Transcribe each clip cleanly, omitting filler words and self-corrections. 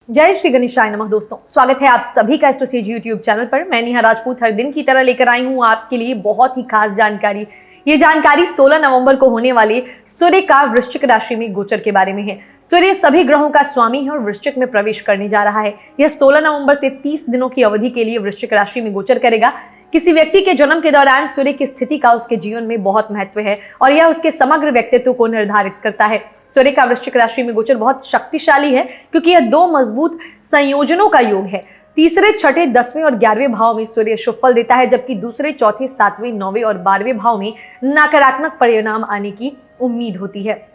जय श्री गणेशाय नमः। दोस्तों, स्वागत है आप सभी का एस्ट्रोसेज यूट्यूब चैनल पर। मैं नेहा राजपूत हर दिन की तरह लेकर आई हूं आपके लिए बहुत ही खास जानकारी। ये जानकारी 16 नवंबर को होने वाले सूर्य का वृश्चिक राशि में गोचर के बारे में है। सूर्य सभी ग्रहों का स्वामी है और वृश्चिक में प्रवेश करने जा रहा है। यह 16 नवंबर से 30 दिनों की अवधि के लिए वृश्चिक राशि में गोचर करेगा। किसी व्यक्ति के जन्म के दौरान सूर्य की स्थिति का उसके जीवन में बहुत महत्व है और यह उसके समग्र व्यक्तित्व को निर्धारित करता है। सूर्य का वृश्चिक राशि में गोचर बहुत शक्तिशाली है क्योंकि यह दो मजबूत संयोजनों का योग है। तीसरे, छठे, 10वें और 11वें भाव में सूर्य शुभ फल देता है, जबकि दूसरे, चौथे, 7वें, 9वें और 12वें भाव में नकारात्मक परिणाम आने की उम्मीद होती है।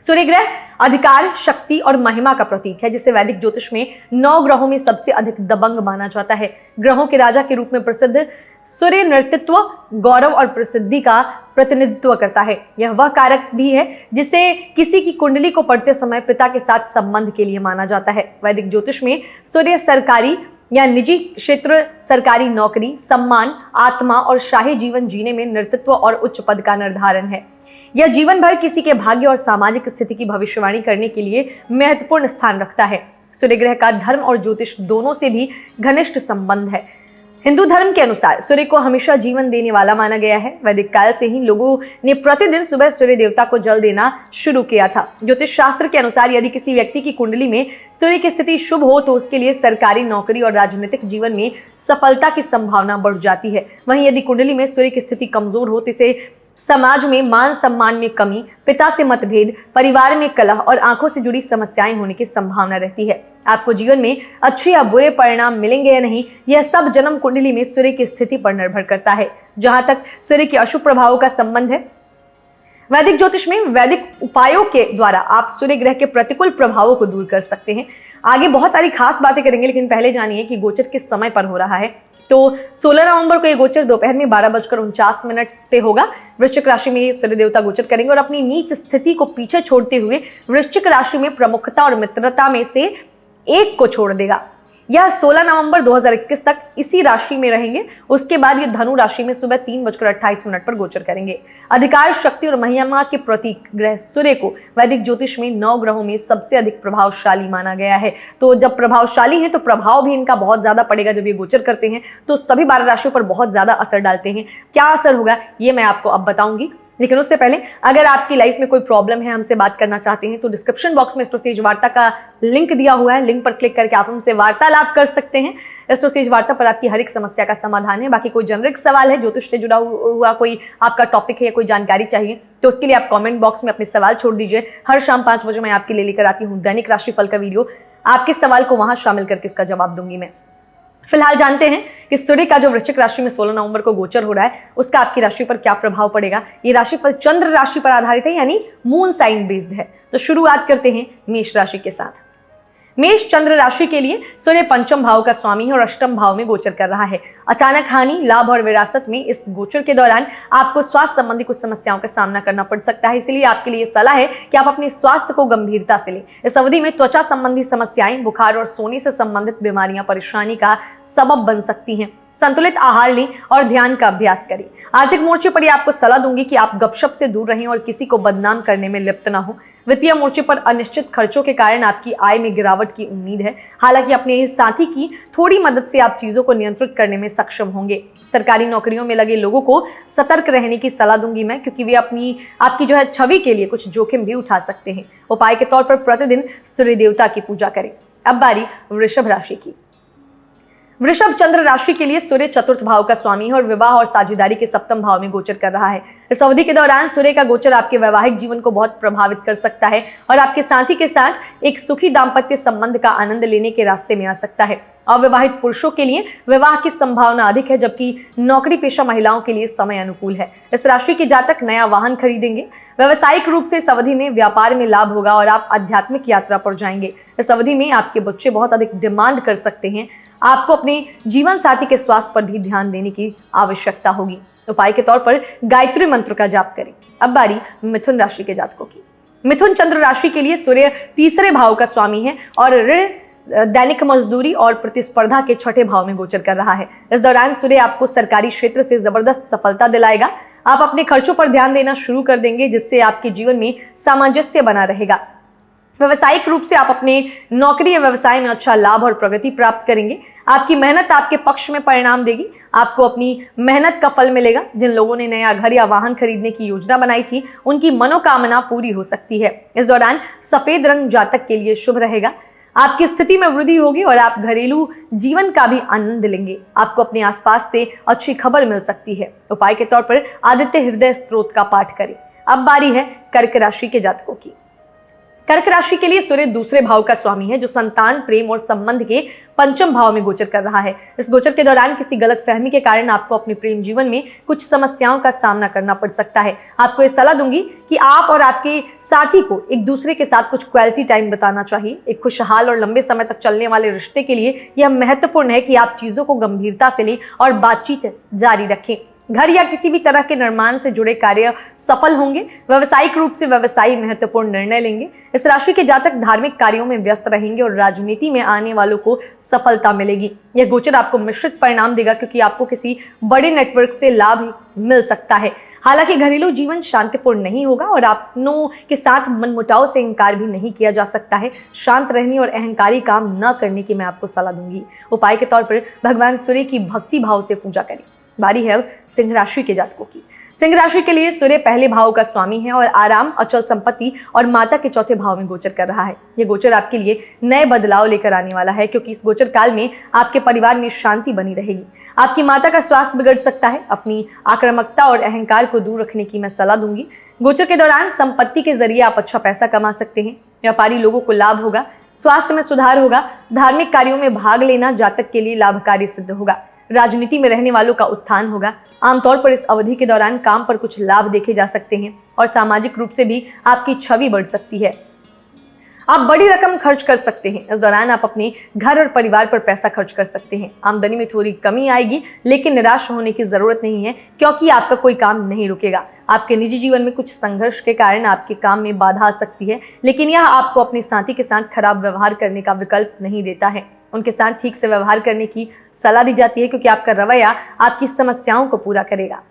सूर्य ग्रह अधिकार, शक्ति और महिमा का प्रतीक है, जिसे वैदिक ज्योतिष में 9 ग्रहों में सबसे अधिक दबंग माना जाता है। ग्रहों के राजा के रूप में प्रसिद्ध सूर्य नेतृत्व, गौरव और प्रसिद्धि का प्रतिनिधित्व करता है। यह वह कारक भी है जिसे किसी की कुंडली को पढ़ते समय पिता के साथ संबंध के लिए माना जाता है। वैदिक ज्योतिष में सूर्य सरकारी या निजी क्षेत्र, सरकारी नौकरी, सम्मान, आत्मा और शाही जीवन जीने में नेतृत्व और उच्च पद का निर्धारण है। यह जीवन भर किसी के भाग्य और सामाजिक स्थिति की भविष्यवाणी करने के लिए महत्वपूर्ण स्थान रखता है। सूर्य ग्रह का धर्म और ज्योतिष दोनों से भी घनिष्ठ संबंध है। हिंदू धर्म के अनुसार सूर्य को हमेशा जीवन देने वाला माना गया है। वैदिक काल से ही लोगों ने प्रतिदिन सुबह सूर्य देवता को जल देना शुरू किया था। ज्योतिष शास्त्र के अनुसार यदि किसी व्यक्ति की कुंडली में सूर्य की स्थिति शुभ हो तो उसके लिए सरकारी नौकरी और राजनीतिक जीवन में सफलता की संभावना बढ़ जाती है। वहीं यदि कुंडली में सूर्य की स्थिति कमजोर हो तो इसे समाज में मान सम्मान में कमी, पिता से मतभेद, परिवार में कलह और आंखों से जुड़ी समस्याएं होने की संभावना रहती है। आपको जीवन में अच्छे या बुरे परिणाम मिलेंगे या नहीं, यह सब जन्म कुंडली में सूर्य की स्थिति पर निर्भर करता है। जहां तक सूर्य के अशुभ प्रभावों का संबंध है, वैदिक ज्योतिष में वैदिक उपायों के द्वारा आप सूर्य ग्रह के प्रतिकूल प्रभावों को दूर कर सकते हैं। आगे बहुत सारी खास बातें करेंगे, लेकिन पहले जानिए कि गोचर किस समय पर हो रहा है। तो 16 नवंबर को ये गोचर दोपहर में 12:49 पे होगा। वृश्चिक राशि में सूर्य देवता गोचर करेंगे और अपनी नीच स्थिति को पीछे छोड़ते हुए वृश्चिक राशि में प्रमुखता और मित्रता में से एक को छोड़ देगा। यह 16 नवंबर 2021 तक इसी राशि में रहेंगे। उसके बाद ये धनु राशि में सुबह 3:28 पर गोचर करेंगे। अधिकार, शक्ति और महिमा के प्रतीक ग्रह सूर्य को वैदिक ज्योतिष में 9 ग्रहों में सबसे अधिक प्रभावशाली माना गया है। तो जब प्रभावशाली है तो प्रभाव भी इनका बहुत ज्यादा पड़ेगा। जब ये गोचर करते हैं तो सभी 12 राशियों पर बहुत ज्यादा असर डालते हैं। क्या असर होगा ये मैं आपको अब बताऊंगी, लेकिन उससे पहले अगर आपकी लाइफ में कोई प्रॉब्लम है, हमसे बात करना चाहते हैं, तो डिस्क्रिप्शन बॉक्स में एस्ट्रोसेज वार्ता का लिंक दिया हुआ है। लिंक पर क्लिक करके आप हमसे वार्तालाप कर सकते हैं। एस्ट्रोसेज वार्ता पर आपकी हर एक समस्या का समाधान है। बाकी कोई जेनरिक सवाल है, ज्योतिष से जुड़ा हुआ कोई आपका टॉपिक है या कोई जानकारी चाहिए, तो उसके लिए आप कमेंट बॉक्स में अपने सवाल छोड़ दीजिए। हर शाम 5 बजे मैं आपके लिए लेकर आती हूँ दैनिक राशिफल का वीडियो। आपके सवाल को वहां शामिल करके उसका जवाब दूंगी मैं। फिलहाल जानते हैं कि सूर्य का जो वृश्चिक राशि में 16 नवंबर को गोचर हो रहा है उसका आपकी राशि पर क्या प्रभाव पड़ेगा। ये राशिफल चंद्र राशि पर आधारित है, यानी मून साइन बेस्ड है। तो शुरुआत करते हैं मेष राशि के साथ। मेष चंद्र राशि के लिए सूर्य पंचम भाव का स्वामी है और अष्टम भाव में गोचर कर रहा है। अचानक हानि, लाभ और विरासत में इस गोचर के दौरान आपको स्वास्थ्य संबंधी कुछ समस्याओं का सामना करना पड़ सकता है। इसलिए आपके लिए सलाह है कि आप अपने स्वास्थ्य को गंभीरता से लें। इस अवधि में त्वचा संबंधी समस्याएं, बुखार और सोने से संबंधित बीमारियां परेशानी का सबब बन सकती हैं। संतुलित आहार लें और ध्यान का अभ्यास करें। आर्थिक मोर्चे पर आपको सलाह दूंगी कि आप गपशप से दूर रहें और किसी को बदनाम करने में लिप्त ना हो। वित्तीय मोर्चे पर अनिश्चित खर्चों के कारण आपकी आय में गिरावट की उम्मीद है। हालांकि अपने साथी की थोड़ी मदद से आप चीजों को नियंत्रित करने में सक्षम होंगे। सरकारी नौकरियों में लगे लोगों को सतर्क रहने की सलाह दूंगी मैं, क्योंकि वे आपकी जो है छवि के लिए कुछ जोखिम भी उठा सकते हैं। उपाय के तौर पर प्रतिदिन सूर्य देवता की पूजा करें। अब बारी वृषभ राशि की। वृषभ चंद्र राशि के लिए सूर्य चतुर्थ भाव का स्वामी है और विवाह और साझेदारी के सप्तम भाव में गोचर कर रहा है। इस अवधि के दौरान सूर्य का गोचर आपके वैवाहिक जीवन को बहुत प्रभावित कर सकता है और आपके साथी के साथ एक सुखी दाम्पत्य संबंध का आनंद लेने के रास्ते में आ सकता है। अविवाहित पुरुषों के लिए विवाह की संभावना अधिक है, जबकि नौकरी पेशा महिलाओं के लिए समय अनुकूल है। इस राशि के जातक नया वाहन खरीदेंगे। व्यवसायिक रूप से इस अवधि में व्यापार में लाभ होगा और आप आध्यात्मिक यात्रा पर जाएंगे। इस अवधि में आपके बच्चे बहुत अधिक डिमांड कर सकते हैं। आपको अपने जीवन साथी के स्वास्थ्य पर भी ध्यान देने की आवश्यकता होगी। उपाय के तौर पर गायत्री मंत्र का जाप करें। अब बारी मिथुन राशि के जातकों की। मिथुन चंद्र राशि के लिए सूर्य तीसरे भाव का स्वामी है और ऋण, दैनिक मजदूरी और प्रतिस्पर्धा के छठे भाव में गोचर कर रहा है। इस दौरान सूर्य आपको सरकारी क्षेत्र से जबरदस्त सफलता दिलाएगा। आप अपने खर्चों पर ध्यान देना शुरू कर देंगे, जिससे आपके जीवन में सामंजस्य बना रहेगा। व्यवसायिक रूप से आप अपने नौकरी या व्यवसाय में अच्छा लाभ और प्रगति प्राप्त करेंगे। आपकी मेहनत आपके पक्ष में परिणाम देगी। आपको अपनी मेहनत का फल मिलेगा। जिन लोगों ने नया घर या वाहन खरीदने की योजना बनाई थी, उनकी मनोकामना पूरी हो सकती है। इस दौरान सफेद रंग जातक के लिए शुभ रहेगा। आपकी स्थिति में वृद्धि होगी और आप घरेलू जीवन का भी आनंद लेंगे। आपको अपने आसपास से अच्छी खबर मिल सकती है। उपाय के तौर पर आदित्य हृदय स्तोत्र का पाठ करें। अब बारी है कर्क राशि के जातकों की। कर्क राशि के लिए सूर्य दूसरे भाव का स्वामी है, जो संतान, प्रेम और संबंध के पंचम भाव में गोचर कर रहा है। इस गोचर के दौरान किसी गलत फहमी के कारण आपको अपने प्रेम जीवन में कुछ समस्याओं का सामना करना पड़ सकता है। आपको ये सलाह दूंगी कि आप और आपके साथी को एक दूसरे के साथ कुछ क्वालिटी टाइम बताना चाहिए। एक खुशहाल और लंबे समय तक चलने वाले रिश्ते के लिए यह महत्वपूर्ण है कि आप चीजों को गंभीरता से लें और बातचीत जारी रखें। घर या किसी भी तरह के निर्माण से जुड़े कार्य सफल होंगे। व्यावसायिक रूप से व्यवसायी महत्वपूर्ण निर्णय लेंगे। इस राशि के जातक धार्मिक कार्यों में व्यस्त रहेंगे और राजनीति में आने वालों को सफलता मिलेगी। यह गोचर आपको मिश्रित परिणाम देगा, क्योंकि आपको किसी बड़े नेटवर्क से लाभ मिल सकता है। हालांकि घरेलू जीवन शांतिपूर्ण नहीं होगा और अपनों के साथ मनमुटाव से इंकार भी नहीं किया जा सकता है। शांत रहने और अहंकारी काम न करने की मैं आपको सलाह दूंगी। उपाय के तौर पर भगवान सूर्य की भक्ति भाव से पूजा करें। बारी है अब सिंह राशि के जातकों की। सिंह राशि के लिए सूर्य पहले भाव का स्वामी है और आराम, अचल संपत्ति और माता के चौथे भाव में गोचर कर रहा है। यह गोचर आपके लिए नए बदलाव लेकर आने वाला है, क्योंकि इस गोचर काल में आपके परिवार में शांति बनी रहेगी। आपकी माता का स्वास्थ्य बिगड़ सकता है। अपनी आक्रामकता और अहंकार को दूर रखने की मैं सलाह दूंगी। गोचर के दौरान संपत्ति के जरिए आप अच्छा पैसा कमा सकते हैं। व्यापारी लोगों को लाभ होगा। स्वास्थ्य में सुधार होगा। धार्मिक कार्यों में भाग लेना जातक के लिए लाभकारी सिद्ध होगा। राजनीति में रहने वालों का उत्थान होगा। आमतौर पर इस अवधि के दौरान काम पर कुछ लाभ देखे जा सकते हैं और सामाजिक रूप से भी आपकी छवि बढ़ सकती है। आप बड़ी रकम खर्च कर सकते हैं। इस दौरान आप अपने घर और परिवार पर पैसा खर्च कर सकते हैं। आमदनी में थोड़ी कमी आएगी, लेकिन निराश होने की जरूरत नहीं है, क्योंकि आपका कोई काम नहीं रुकेगा। आपके निजी जीवन में कुछ संघर्ष के कारण आपके काम में बाधा आ सकती है, लेकिन यह आपको अपने साथी के साथ खराब व्यवहार करने का विकल्प नहीं देता है। उनके साथ ठीक से व्यवहार करने की सलाह दी जाती है, क्योंकि आपका रवैया आपकी समस्याओं को पूरा करेगा।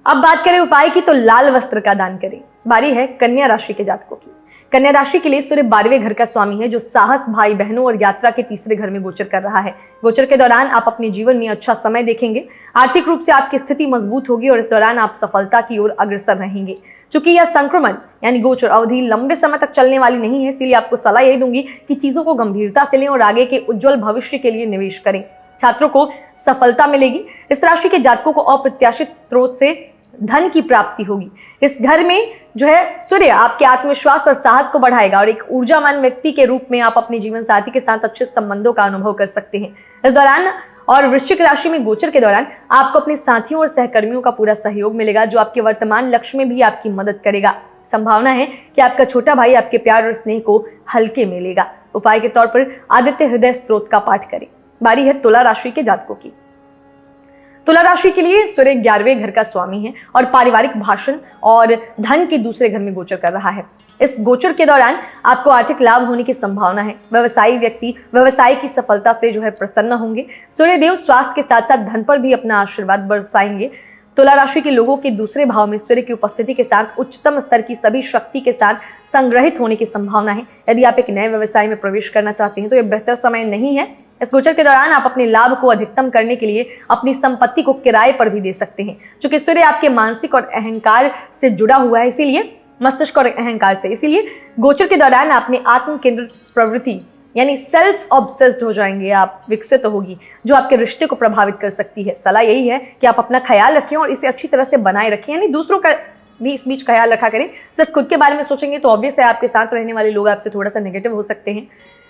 अब बात करें उपाय की, तो लाल वस्त्र का दान करें। बारी है कन्या राशि के जातकों की। कन्या राशि के लिए सूर्य 12वें घर का स्वामी है, जो साहस, भाई बहनों और यात्रा के तीसरे घर में गोचर कर रहा है। गोचर के दौरान आप अपने जीवन में अच्छा समय देखेंगे। आर्थिक रूप से आपकी स्थिति मजबूत होगी और इस दौरान आप सफलता की ओर अग्रसर रहेंगे। चूंकि यह संक्रमण यानी गोचर अवधि लंबे समय तक चलने वाली नहीं है, इसलिए आपको सलाह यही दूंगी कि चीजों को गंभीरता से लें और आगे के उज्जवल भविष्य के लिए निवेश करें। छात्रों को सफलता मिलेगी। इस राशि के जातकों को अप्रत्याशित स्रोत से धन की प्राप्ति होगी। इस घर में जो है सूर्य आपके आत्मविश्वास और साहस को बढ़ाएगा और एक ऊर्जावान व्यक्ति के रूप में आप अपने जीवन साथी के साथ अच्छे संबंधों का अनुभव कर सकते हैं इस दौरान। और वृश्चिक राशि में गोचर के दौरान आपको अपने साथियों और सहकर्मियों का पूरा सहयोग मिलेगा, जो आपके वर्तमान लक्ष्य में भी आपकी मदद करेगा। संभावना है कि आपका छोटा भाई आपके प्यार और स्नेह को हल्के में लेगा। उपाय के तौर पर आदित्य हृदय स्तोत्र का पाठ करें। बारी है तुला राशि के जातकों की। तुला राशि के लिए सूर्य 11वें घर का स्वामी है और पारिवारिक भाषण और धन के दूसरे घर में गोचर कर रहा है। इस गोचर के दौरान आपको आर्थिक लाभ होने की संभावना है। व्यवसायी व्यक्ति व्यवसाय की सफलता से जो है प्रसन्न होंगे। सूर्य देव स्वास्थ्य के साथ साथ धन पर भी अपना आशीर्वाद बरसाएंगे। तुला राशि के लोगों के दूसरे भाव में सूर्य की उपस्थिति के साथ उच्चतम स्तर की सभी शक्ति के साथ संग्रहित होने की संभावना है। यदि आप एक नए व्यवसाय में प्रवेश करना चाहते हैं तो यह बेहतर समय नहीं है। इस गोचर के दौरान आप अपने लाभ को अधिकतम करने के लिए अपनी संपत्ति को किराए पर भी दे सकते हैं। चूंकि सूर्य आपके मानसिक और अहंकार से जुड़ा हुआ है, इसीलिए मस्तिष्क और अहंकार से, इसीलिए गोचर के दौरान आप में आत्म केंद्रित प्रवृत्ति यानी सेल्फ ऑब्सेस्ड हो जाएंगे, आप विकसित होगी, जो आपके रिश्ते को प्रभावित कर सकती है। सलाह यही है कि आप अपना ख्याल रखें और इसे अच्छी तरह से बनाए रखें, यानी दूसरों का भी इस बीच ख्याल रखा करें। सिर्फ खुद के बारे में सोचेंगे तो ऑब्वियस है आपके साथ रहने वाले लोग आपसे थोड़ा सा नेगेटिव हो सकते हैं।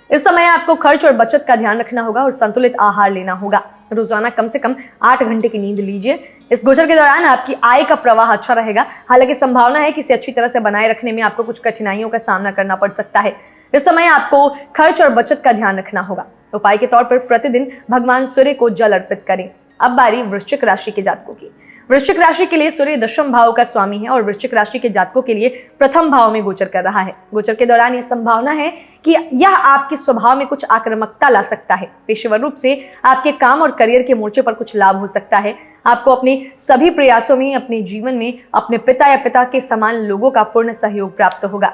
इस समय आपको खर्च और बचत का ध्यान रखना होगा और संतुलित आहार लेना होगा। रोजाना कम से कम 8 घंटे की नींद लीजिए। इस गोचर के दौरान आपकी आय का प्रवाह अच्छा रहेगा। हालांकि संभावना है कि इसे अच्छी तरह से बनाए रखने में आपको कुछ कठिनाइयों का सामना करना पड़ सकता है। इस समय आपको खर्च और बचत का ध्यान रखना होगा। उपाय के तौर पर प्रतिदिन भगवान सूर्य को जल अर्पित करें। अब बारी वृश्चिक राशि के जातकों की। वृश्चिक राशि के लिए सूर्य 10वें भाव का स्वामी है और वृश्चिक राशि के जातकों के लिए प्रथम भाव में गोचर कर रहा है। गोचर के दौरान यह संभावना है कि यह आपके स्वभाव में कुछ आक्रामकता ला सकता है। पेशेवर रूप से आपके काम और करियर के मोर्चे पर कुछ लाभ हो सकता है। आपको अपने सभी प्रयासों में अपने जीवन में अपने पिता या पिता के समान लोगों का पूर्ण सहयोग प्राप्त होगा।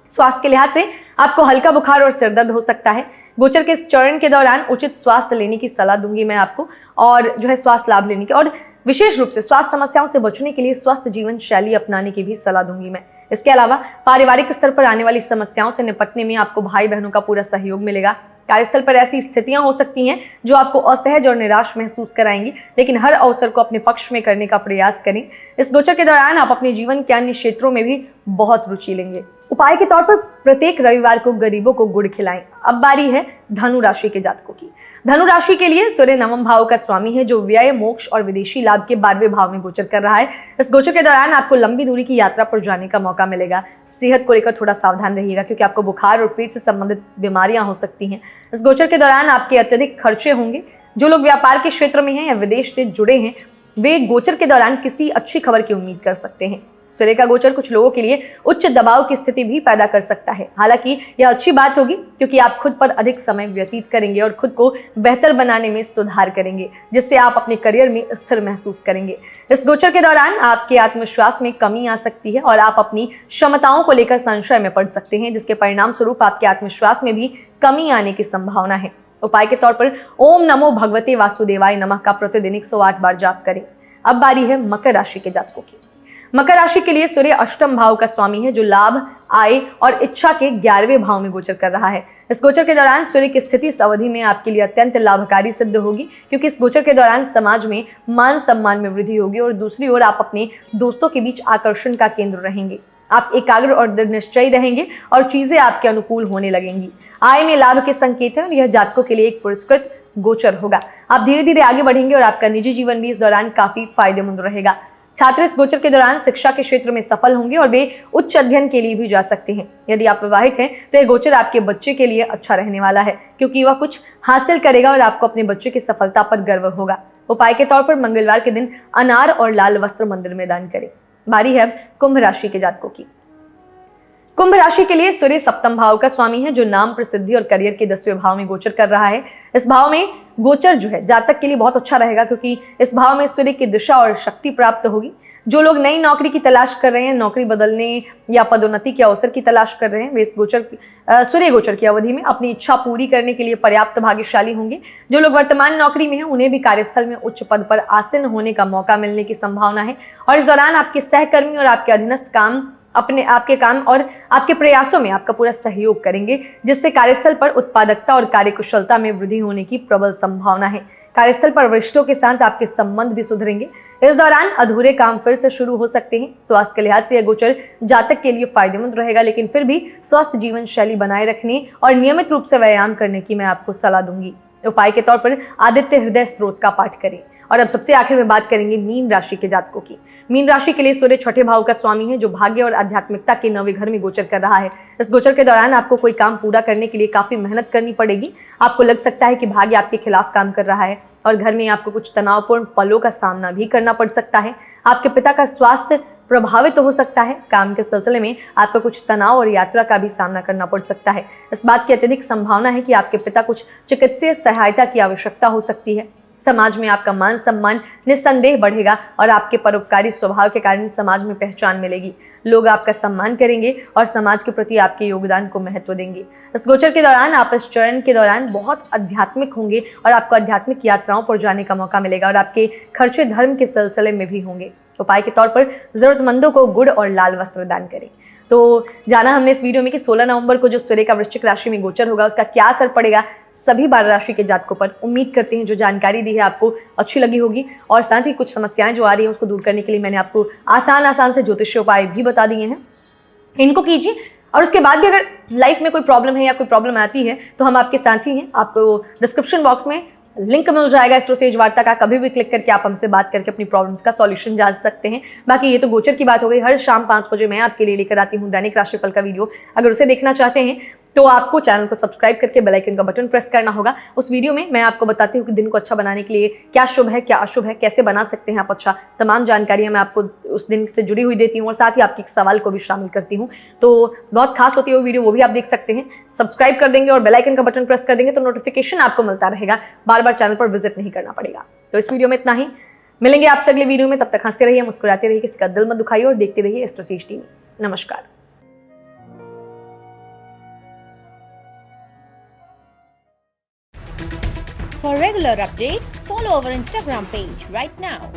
स्वास्थ्य के लिहाज से आपको हल्का बुखार और सिरदर्द हो सकता है। गोचर के इस चरण के दौरान उचित स्वास्थ्य लेने की सलाह दूंगी मैं आपको, और जो है स्वास्थ्य लाभ लेने की, और विशेष रूप से स्वास्थ्य समस्याओं से बचने के लिए स्वस्थ जीवन शैली अपनाने की भी सलाह दूंगी मैं। इसके अलावा पारिवारिक स्तर पर आने वाली समस्याओं से निपटने में आपको भाई बहनों का पूरा सहयोग मिलेगा। कार्यस्थल पर ऐसी स्थितियां हो सकती हैं जो आपको असहज और निराश महसूस कराएंगी, लेकिन हर अवसर को अपने पक्ष में करने का प्रयास करें। इस गोचर के दौरान आप अपने जीवन के अन्य क्षेत्रों में भी बहुत रुचि लेंगे। उपाय के तौर पर प्रत्येक रविवार को गरीबों को गुड़ खिलाएं। अब बारी है धनु राशि के जातकों की। धनु राशि के लिए सूर्य नवम भाव का स्वामी है, जो व्यय, मोक्ष और विदेशी लाभ के 12वें भाव में गोचर कर रहा है। इस गोचर के दौरान आपको लंबी दूरी की यात्रा पर जाने का मौका मिलेगा। सेहत को लेकर थोड़ा सावधान रहिएगा, क्योंकि आपको बुखार और पेट से संबंधित बीमारियां हो सकती हैं। इस गोचर के दौरान आपके अत्यधिक खर्चे होंगे। जो लोग व्यापार के क्षेत्र में हैं या विदेश से जुड़े हैं, वे गोचर के दौरान किसी अच्छी खबर की उम्मीद कर सकते हैं। सूर्य का गोचर कुछ लोगों के लिए उच्च दबाव की स्थिति भी पैदा कर सकता है। हालांकि यह अच्छी बात होगी, क्योंकि आप खुद पर अधिक समय व्यतीत करेंगे और खुद को बेहतर बनाने में सुधार करेंगे, जिससे आप अपने करियर में स्थिर महसूस करेंगे। इस गोचर के दौरान आपके आत्मविश्वास में कमी आ सकती है और आप अपनी क्षमताओं को लेकर संशय में पड़ सकते हैं, जिसके परिणाम स्वरूप आपके आत्मविश्वास में भी कमी आने की संभावना है। उपाय के तौर पर ओम नमो भगवते वासुदेवाय नमः का प्रतिदिन 108 बार जाप करें। अब बारी है मकर राशि के जातकों की। मकर राशि के लिए सूर्य अष्टम भाव का स्वामी है, जो लाभ, आय और इच्छा के 11वें भाव में गोचर कर रहा है। इस गोचर के दौरान सूर्य की स्थिति इस अवधि में आपके लिए अत्यंत लाभकारी सिद्ध होगी, क्योंकि इस गोचर के दौरान समाज में मान सम्मान में वृद्धि होगी और दूसरी ओर आप अपने दोस्तों के बीच आकर्षण का केंद्र रहेंगे। आप एकाग्र और दृढ़ निश्चयी रहेंगे और चीजें आपके अनुकूल होने लगेंगी। आय में लाभ के संकेत है और यह जातकों के लिए एक पुरस्कृत गोचर होगा। आप धीरे धीरे आगे बढ़ेंगे और आपका निजी जीवन भी इस दौरान काफी फायदेमंद रहेगा। छात्र इस गोचर के दौरान शिक्षा के क्षेत्र में सफल होंगे और वे उच्च अध्ययन के लिए भी जा सकते हैं। यदि आप विवाहित हैं तो यह गोचर आपके बच्चे के लिए अच्छा रहने वाला है, क्योंकि वह कुछ हासिल करेगा और आपको अपने बच्चे की सफलता पर गर्व होगा। उपाय के तौर पर मंगलवार के दिन अनार और लाल वस्त्र मंदिर में दान करें। बारी है कुंभ राशि के जातकों की। कुंभ राशि के लिए सूर्य सप्तम भाव का स्वामी है, जो नाम, प्रसिद्धि और करियर के 10वें भाव में गोचर कर रहा है। इस भाव में गोचर जो है जातक के लिए बहुत अच्छा रहेगा, क्योंकि इस भाव में सूर्य की दिशा और शक्ति प्राप्त होगी। जो लोग नई नौकरी की तलाश कर रहे हैं, नौकरी बदलने या पदोन्नति के अवसर की तलाश कर रहे हैं, वे इस सूर्य गोचर की अवधि में अपनी इच्छा पूरी करने के लिए पर्याप्त भाग्यशाली होंगे। जो लोग वर्तमान नौकरी में हैं, उन्हें भी कार्यस्थल में उच्च पद पर आसीन होने का मौका मिलने की संभावना है, और इस दौरान आपके सहकर्मी और आपके अधीनस्थ आपके काम और आपके प्रयासों में आपका पूरा सहयोग करेंगे, जिससे कार्यस्थल पर उत्पादकता और कार्यकुशलता में वृद्धि होने की प्रबल संभावना है। कार्यस्थल पर वरिष्ठों के साथ आपके संबंध भी सुधरेंगे। इस दौरान अधूरे काम फिर से शुरू हो सकते हैं। स्वास्थ्य के लिहाज से यह गोचर जातक के लिए फायदेमंद रहेगा, लेकिन फिर भी स्वस्थ जीवन शैली बनाए रखने और नियमित रूप से व्यायाम करने की मैं आपको सलाह दूंगी। उपाय के तौर पर आदित्य हृदय स्त्रोत का पाठ करें। और अब सबसे आखिर में बात करेंगे मीन राशि के जातकों की। मीन राशि के लिए सूर्य छठे भाव का स्वामी है, जो भाग्य और आध्यात्मिकता के 9वें घर में गोचर कर रहा है। इस गोचर के दौरान आपको कोई काम पूरा करने के लिए काफी मेहनत करनी पड़ेगी। आपको लग सकता है कि भाग्य आपके खिलाफ काम कर रहा है और घर में आपको कुछ तनावपूर्ण पलों का सामना भी करना पड़ सकता है। आपके पिता का स्वास्थ्य प्रभावित हो सकता है। काम के सिलसिले में आपको कुछ तनाव और यात्रा का भी सामना करना पड़ सकता है। इस बात की अत्यधिक संभावना है कि आपके पिता कुछ चिकित्सीय सहायता की आवश्यकता हो सकती है। समाज में आपका मान सम्मान निस्संदेह बढ़ेगा और आपके परोपकारी स्वभाव के कारण समाज में पहचान मिलेगी। लोग आपका सम्मान करेंगे और समाज के प्रति आपके योगदान को महत्व देंगे। इस गोचर के दौरान आप इस चरण के दौरान बहुत आध्यात्मिक होंगे और आपको आध्यात्मिक यात्राओं पर जाने का मौका मिलेगा और आपके खर्चे धर्म के सिलसिले में भी होंगे। उपाय के तौर पर जरूरतमंदों को गुड़ और लाल वस्त्र दान करें। तो जाना हमने इस वीडियो में कि 16 नवंबर को जो सूर्य का वृश्चिक राशि में गोचर होगा उसका क्या असर पड़ेगा सभी 12 राशि के जातकों पर। उम्मीद करते हैं जो जानकारी दी है आपको अच्छी लगी होगी और साथ ही कुछ समस्याएं जो आ रही हैं उसको दूर करने के लिए मैंने आपको आसान से ज्योतिषीय उपाय भी बता दिए हैं। इनको कीजिए और उसके बाद भी अगर लाइफ में कोई प्रॉब्लम है या कोई प्रॉब्लम आती है तो हम आपके साथ ही हैं। आपको डिस्क्रिप्शन बॉक्स में लिंक मिल जाएगा एस्ट्रोसेज वार्ता का, कभी भी क्लिक करके आप हमसे बात करके अपनी प्रॉब्लम्स का सॉल्यूशन जान सकते हैं। बाकी ये तो गोचर की बात हो गई। हर शाम 5 बजे मैं आपके लिए लेकर आती हूँ दैनिक राशिफल का वीडियो। अगर उसे देखना चाहते हैं तो आपको चैनल को सब्सक्राइब करके बेल आइकन का बटन प्रेस करना होगा। उस वीडियो में मैं आपको बताती हूँ कि दिन को अच्छा बनाने के लिए क्या शुभ है क्या अशुभ है, कैसे बना सकते हैं आप अच्छा, तमाम जानकारियां मैं आपको उस दिन से जुड़ी हुई देती हूँ और साथ ही आपके सवाल को भी शामिल करती हूँ। तो बहुत खास होती है वो वीडियो, वो भी आप देख सकते हैं। सब्सक्राइब कर देंगे और बेल आइकन का बटन प्रेस कर देंगे तो नोटिफिकेशन आपको मिलता रहेगा, बार बार चैनल पर विजिट नहीं करना पड़ेगा। तो इस वीडियो में इतना ही, मिलेंगे आपसे अगले वीडियो में। तब तक हंसते रहिए, मुस्कुराते रहिए, किसी का दिल मत दुखाइए और देखते रहिए एस्ट्रोसेज टीवी। नमस्कार। For regular updates, follow our Instagram page right now.